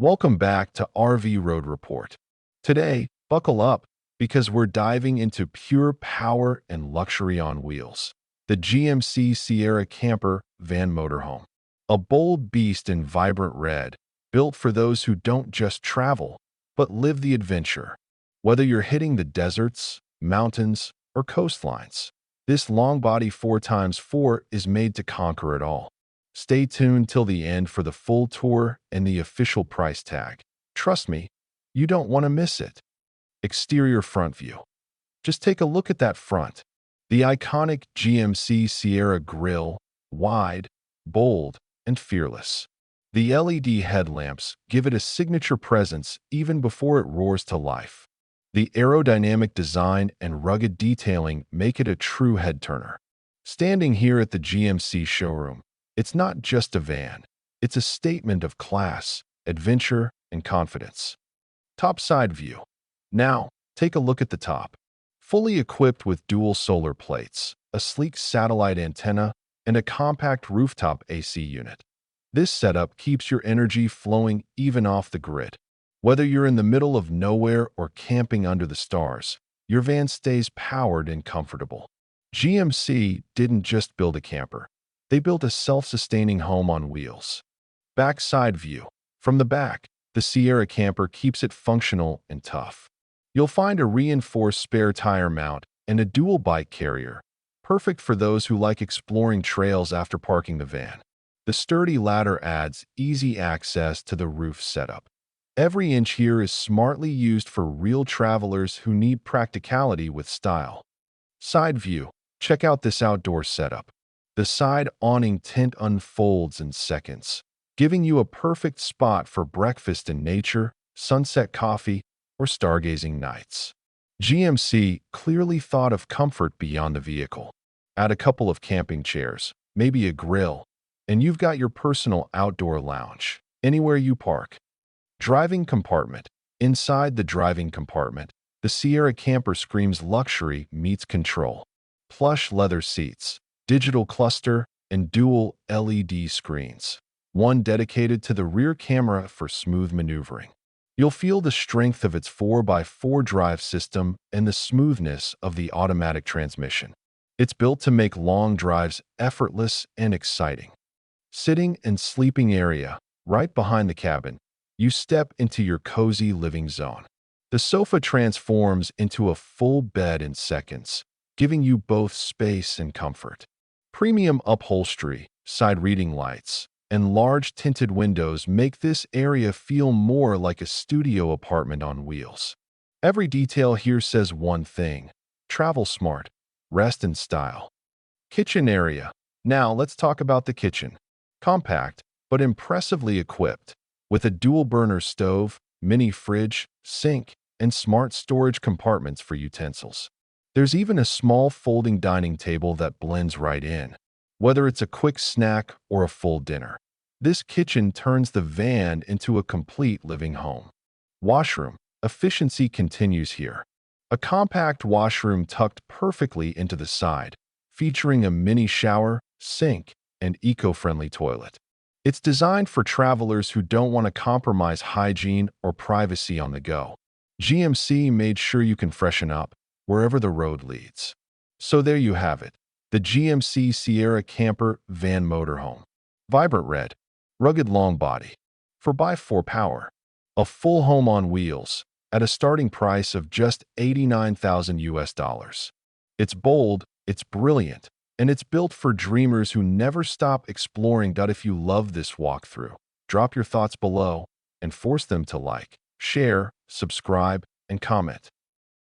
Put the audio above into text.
Welcome back to RV Road Report. Today, buckle up because we're diving into pure power and luxury on wheels. The GMC Sierra Camper Van Motorhome. A bold beast in vibrant red, built for those who don't just travel, but live the adventure. Whether you're hitting the deserts, mountains, or coastlines, this long body 4x4 is made to conquer it all. Stay tuned till the end for the full tour and the official price tag. Trust me, you don't want to miss it. Exterior front view. Just take a look at that front. The iconic GMC Sierra grille, wide, bold, and fearless. The LED headlamps give it a signature presence even before it roars to life. The aerodynamic design and rugged detailing make it a true head-turner. Standing here at the GMC showroom, it's not just a van. It's a statement of class, adventure, and confidence. Top side view. Now, take a look at the top. Fully equipped with dual solar plates, a sleek satellite antenna, and a compact rooftop AC unit. This setup keeps your energy flowing even off the grid. Whether you're in the middle of nowhere or camping under the stars, your van stays powered and comfortable. GMC didn't just build a camper. They built a self-sustaining home on wheels. Backside view. From the back, the Sierra camper keeps it functional and tough. You'll find a reinforced spare tire mount and a dual bike carrier, perfect for those who like exploring trails after parking the van. The sturdy ladder adds easy access to the roof setup. Every inch here is smartly used for real travelers who need practicality with style. Side view. Check out this outdoor setup. The side awning tent unfolds in seconds, giving you a perfect spot for breakfast in nature, sunset coffee, or stargazing nights. GMC clearly thought of comfort beyond the vehicle. Add a couple of camping chairs, maybe a grill, and you've got your personal outdoor lounge, anywhere you park. Driving compartment. Inside the driving compartment, the Sierra camper screams luxury meets control. Plush leather seats, digital cluster, and dual LED screens. One dedicated to the rear camera for smooth maneuvering. You'll feel the strength of its 4x4 drive system and the smoothness of the automatic transmission. It's built to make long drives effortless and exciting. Sitting and sleeping area. Right behind the cabin, you step into your cozy living zone. The sofa transforms into a full bed in seconds, giving you both space and comfort. Premium upholstery, side reading lights, and large tinted windows make this area feel more like a studio apartment on wheels. Every detail here says one thing: travel smart, rest in style. Kitchen area. Now let's talk about the kitchen. Compact, but impressively equipped, with a dual-burner stove, mini fridge, sink, and smart storage compartments for utensils. There's even a small folding dining table that blends right in, whether it's a quick snack or a full dinner. This kitchen turns the van into a complete living home. Washroom. Efficiency continues here. A compact washroom tucked perfectly into the side, featuring a mini shower, sink, and eco-friendly toilet. It's designed for travelers who don't want to compromise hygiene or privacy on the go. GMC made sure you can freshen up wherever the road leads. So there you have it, the GMC Sierra Camper Van Motorhome. Vibrate Red, rugged long body, 4x4 power, a full home on wheels at a starting price of just $89,000. It's bold, it's brilliant, and it's built for dreamers who never stop exploring. If you love this walkthrough, drop your thoughts below and force them to like, share, subscribe, and comment.